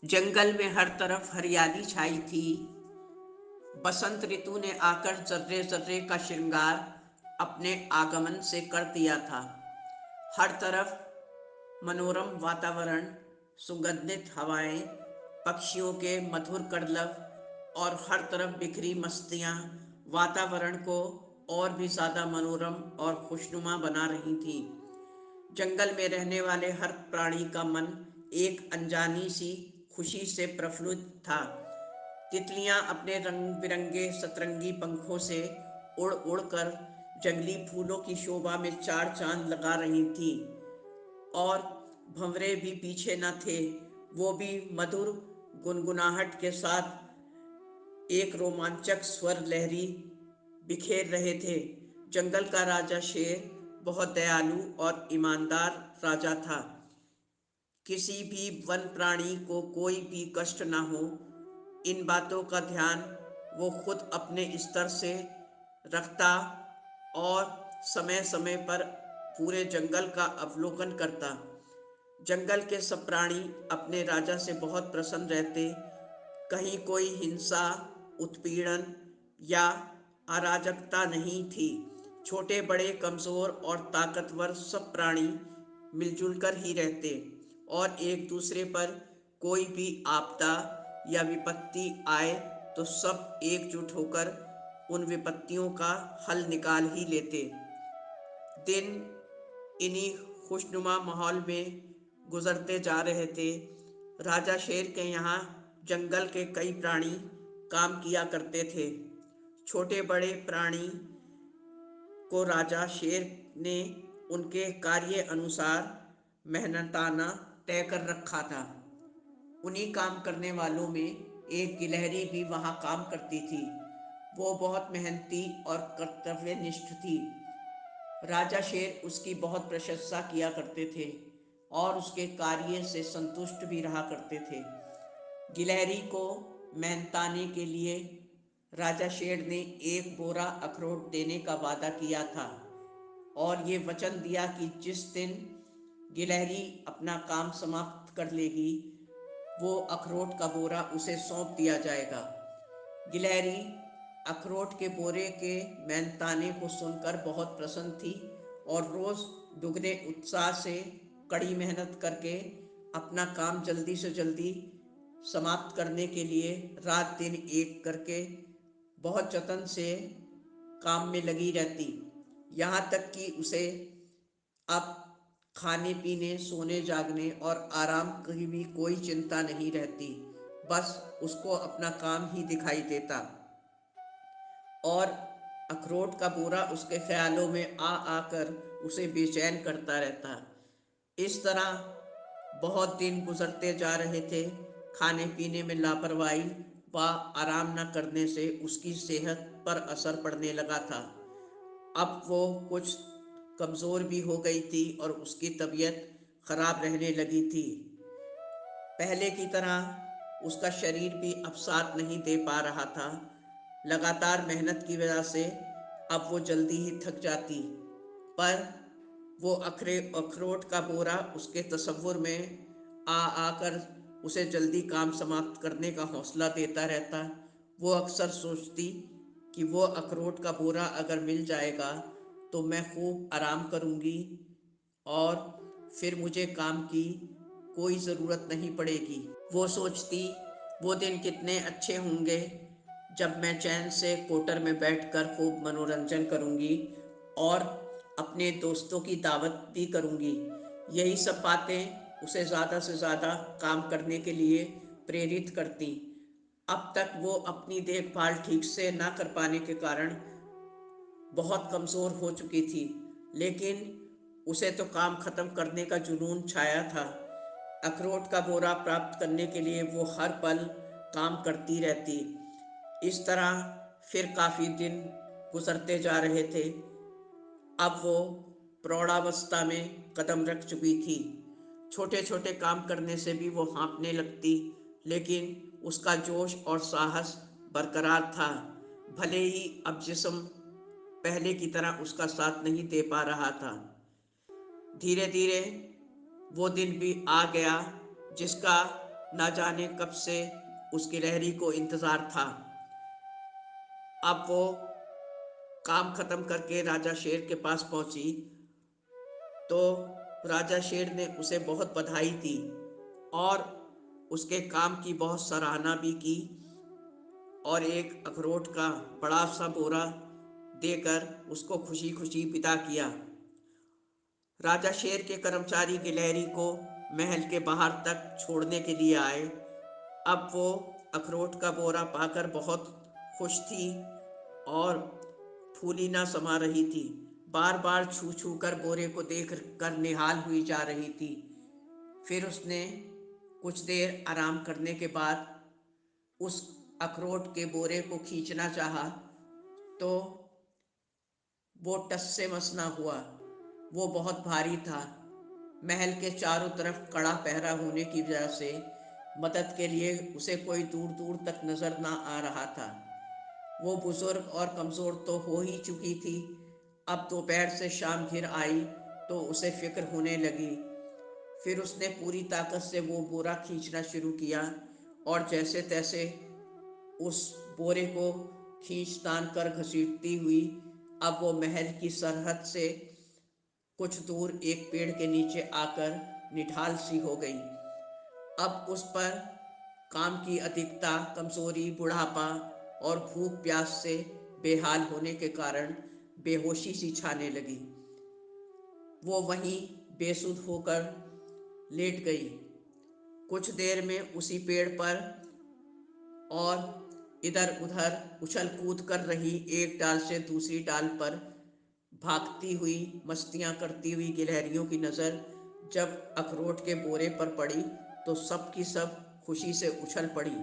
जंगल में हर तरफ हरियाली छाई थी। बसंत ऋतु ने आकर जर्रे जर्रे का श्रृंगार अपने आगमन से कर दिया था। हर तरफ मनोरम वातावरण, सुगंधित हवाएं, पक्षियों के मधुर कलरव और हर तरफ बिखरी मस्तियां वातावरण को और भी ज़्यादा मनोरम और खुशनुमा बना रही थीं। जंगल में रहने वाले हर प्राणी का मन एक अनजानी सी खुशी से प्रफुल्लित था। तितलियां अपने रंग बिरंगे सतरंगी पंखों से उड़ उड़ कर जंगली फूलों की शोभा में चार चांद लगा रही थीं और भंवरे भी पीछे न थे। वो भी मधुर गुनगुनाहट के साथ एक रोमांचक स्वर लहरी बिखेर रहे थे। जंगल का राजा शेर बहुत दयालु और ईमानदार राजा था। किसी भी वन प्राणी को कोई भी कष्ट न हो, इन बातों का ध्यान वो खुद अपने स्तर से रखता और समय समय पर पूरे जंगल का अवलोकन करता। जंगल के सब प्राणी अपने राजा से बहुत प्रसन्न रहते। कहीं कोई हिंसा, उत्पीड़न या अराजकता नहीं थी। छोटे बड़े, कमज़ोर और ताकतवर सब प्राणी मिलजुल कर ही रहते और एक दूसरे पर कोई भी आपदा या विपत्ति आए तो सब एकजुट होकर उन विपत्तियों का हल निकाल ही लेते। दिन इन्हीं खुशनुमा माहौल में गुजरते जा रहे थे। राजा शेर के यहाँ जंगल के कई प्राणी काम किया करते थे। छोटे बड़े प्राणी को राजा शेर ने उनके कार्य अनुसार मेहनताना तय कर रखा था। उन्हीं काम करने वालों में एक गिलहरी भी वहाँ काम करती थी। वो बहुत मेहनती और कर्तव्यनिष्ठ थी। राजा शेर उसकी बहुत प्रशंसा किया करते थे और उसके कार्य से संतुष्ट भी रहा करते थे। गिलहरी को मेहनताने के लिए राजा शेर ने एक बोरा अखरोट देने का वादा किया था और ये वचन दिया कि जिस दिन गिलहरी अपना काम समाप्त कर लेगी, वो अखरोट का बोरा उसे सौंप दिया जाएगा। गिलहरी अखरोट के बोरे के मेहनताने को सुनकर बहुत प्रसन्न थी और रोज़ दुगने उत्साह से कड़ी मेहनत करके अपना काम जल्दी से जल्दी समाप्त करने के लिए रात दिन एक करके बहुत जतन से काम में लगी रहती। यहाँ तक कि उसे अब खाने पीने, सोने जागने और आराम की भी कोई चिंता नहीं रहती। बस उसको अपना काम ही दिखाई देता और अखरोट का बोरा उसके ख्यालों में आ आकर उसे बेचैन करता रहता। इस तरह बहुत दिन गुजरते जा रहे थे। खाने पीने में लापरवाही व आराम न करने से उसकी सेहत पर असर पड़ने लगा था। अब वो कुछ कमज़ोर भी हो गई थी और उसकी तबीयत खराब रहने लगी थी। पहले की तरह उसका शरीर भी अब साथ नहीं दे पा रहा था। लगातार मेहनत की वजह से अब वो जल्दी ही थक जाती, पर वो अखरोट का बोरा उसके तसव्वुर में आ आकर उसे जल्दी काम समाप्त करने का हौसला देता रहता। वो अक्सर सोचती कि वो अखरोट का बोरा अगर मिल जाएगा तो मैं खूब आराम करूँगी और फिर मुझे काम की कोई ज़रूरत नहीं पड़ेगी। वो सोचती वो दिन कितने अच्छे होंगे जब मैं चैन से कोटर में बैठकर खूब मनोरंजन करूँगी और अपने दोस्तों की दावत भी करूँगी। यही सब बातें उसे ज़्यादा से ज़्यादा काम करने के लिए प्रेरित करती। अब तक वो अपनी देखभाल ठीक से ना कर पाने के कारण बहुत कमज़ोर हो चुकी थी, लेकिन उसे तो काम ख़त्म करने का जुनून छाया था। अखरोट का बोरा प्राप्त करने के लिए वो हर पल काम करती रहती। इस तरह फिर काफ़ी दिन गुजरते जा रहे थे। अब वो प्रौढ़ावस्था में कदम रख चुकी थी। छोटे छोटे काम करने से भी वो हाँफने लगती, लेकिन उसका जोश और साहस बरकरार था। भले ही अब जिस्म पहले की तरह उसका साथ नहीं दे पा रहा था। धीरे धीरे वो दिन भी आ गया जिसका ना जाने कब से उस गिलहरी को इंतज़ार था। अब वो काम खत्म करके राजा शेर के पास पहुंची तो राजा शेर ने उसे बहुत बधाई दी और उसके काम की बहुत सराहना भी की और एक अखरोट का बड़ा सा बोरा देकर उसको खुशी खुशी विदा किया। राजा शेर के कर्मचारी गिलहरी को महल के बाहर तक छोड़ने के लिए आए। अब वो अखरोट का बोरा पाकर बहुत खुश थी और फूली ना समा रही थी। बार बार छू छू कर बोरे को देख कर निहाल हुई जा रही थी। फिर उसने कुछ देर आराम करने के बाद उस अखरोट के बोरे को खींचना चाहा तो वो टस से मस ना हुआ। वो बहुत भारी था। महल के चारों तरफ कड़ा पहरा होने की वजह से मदद के लिए उसे कोई दूर दूर तक नजर ना आ रहा था। वो बुजुर्ग और कमज़ोर तो हो ही चुकी थी। अब दोपहर से शाम घिर आई तो उसे फिक्र होने लगी। फिर उसने पूरी ताकत से वो बोरा खींचना शुरू किया और जैसे तैसे उस बोरे को खींच तान कर घसीटती हुई अब वो महल की सरहद से कुछ दूर एक पेड़ के नीचे आकर निढाल सी हो गई। अब उस पर काम की अधिकता, कमजोरी, बुढ़ापा और भूख प्यास से बेहाल होने के कारण बेहोशी सी छाने लगी। वो वहीं बेसुध होकर लेट गई। कुछ देर में उसी पेड़ पर और इधर उधर उछल कूद कर रही, एक डाल से दूसरी डाल पर भागती हुई, मस्तियां करती हुई गिलहरियों की नज़र जब अखरोट के बोरे पर पड़ी तो सब की सब खुशी से उछल पड़ी।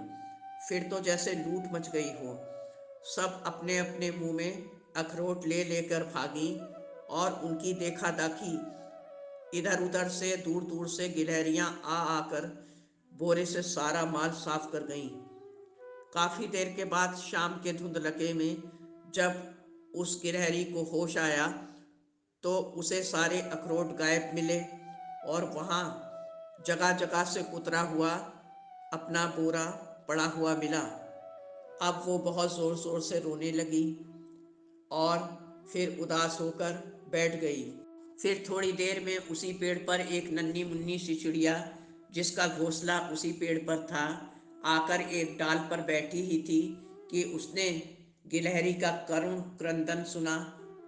फिर तो जैसे लूट मच गई हो। सब अपने अपने मुंह में अखरोट ले लेकर भागी और उनकी देखा दाखी इधर उधर से दूर दूर से गिलहरियां आ आकर बोरे से सारा माल साफ कर गईं। काफी देर के बाद शाम के धुंधलके में जब उस गिलहरी को होश आया तो उसे सारे अखरोट गायब मिले और वहाँ जगह जगह से कुतरा हुआ अपना बोरा पड़ा हुआ मिला। अब वो बहुत ज़ोर ज़ोर से रोने लगी और फिर उदास होकर बैठ गई। फिर थोड़ी देर में उसी पेड़ पर एक नन्ही मुन्नी सी चिड़िया, जिसका घोंसला उसी पेड़ पर था, आकर एक डाल पर बैठी ही थी कि उसने गिलहरी का करुण क्रंदन सुना।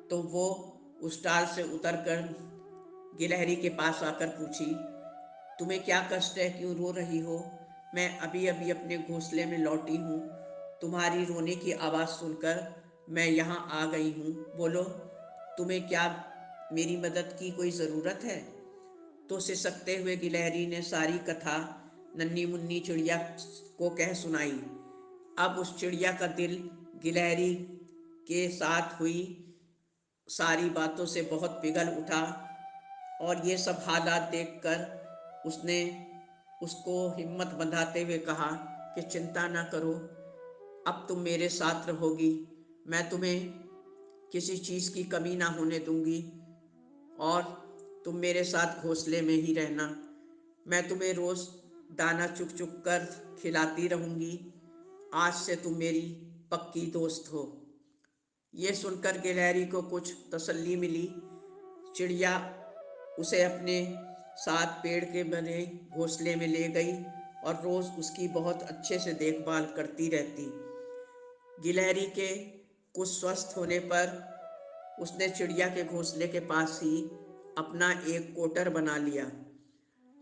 तो वो उस डाल से उतरकर गिलहरी के पास आकर पूछी, तुम्हें क्या कष्ट है, क्यों रो रही हो? मैं अभी अभी अपने घोंसले में लौटी हूँ। तुम्हारी रोने की आवाज़ सुनकर मैं यहाँ आ गई हूँ। बोलो, तुम्हें क्या मेरी मदद की कोई ज़रूरत है? तो सिसकते हुए गिलहरी ने सारी कथा नन्ही मुन्नी चिड़िया को कह सुनाई। अब उस चिड़िया का दिल गिलहरी के साथ हुई सारी बातों से बहुत पिघल उठा और ये सब हालात देखकर उसने उसको हिम्मत बंधाते हुए कहा कि चिंता ना करो, अब तुम मेरे साथ रहोगी। मैं तुम्हें किसी चीज़ की कमी ना होने दूंगी और तुम मेरे साथ घोंसले में ही रहना। मैं तुम्हें रोज़ दाना चुग चुग कर खिलाती रहूंगी। आज से तुम मेरी पक्की दोस्त हो। ये सुनकर गिलहरी को कुछ तसल्ली मिली। चिड़िया उसे अपने साथ पेड़ के बने घोंसले में ले गई और रोज़ उसकी बहुत अच्छे से देखभाल करती रहती। गिलहरी के कुछ स्वस्थ होने पर उसने चिड़िया के घोंसले के पास ही अपना एक कोटर बना लिया।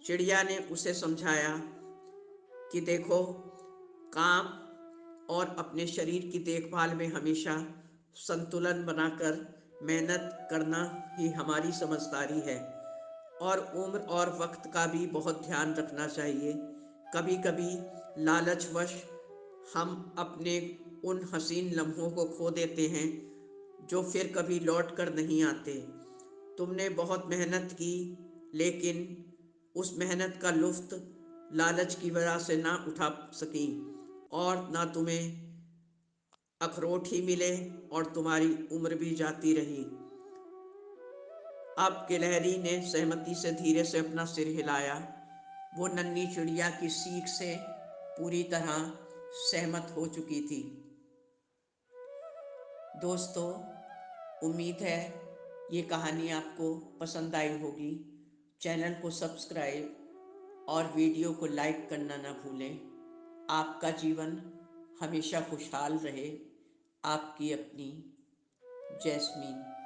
चिड़िया ने उसे समझाया कि देखो, काम और अपने शरीर की देखभाल में हमेशा संतुलन बनाकर मेहनत करना ही हमारी समझदारी है और उम्र और वक्त का भी बहुत ध्यान रखना चाहिए। कभी कभी लालचवश हम अपने उन हसीन लम्हों को खो देते हैं जो फिर कभी लौट कर नहीं आते। तुमने बहुत मेहनत की, लेकिन उस मेहनत का लुफ्त लालच की वजह से ना उठा सकी और ना तुम्हें अखरोट ही मिले और तुम्हारी उम्र भी जाती रही। अब गिलहरी ने सहमति से धीरे से अपना सिर हिलाया वो नन्ही चिड़िया की सीख से पूरी तरह सहमत हो चुकी थी। दोस्तों, उम्मीद है ये कहानी आपको पसंद आई होगी। चैनल को सब्सक्राइब और वीडियो को लाइक करना ना भूलें। आपका जीवन हमेशा खुशहाल रहे। आपकी अपनी जैस्मीन।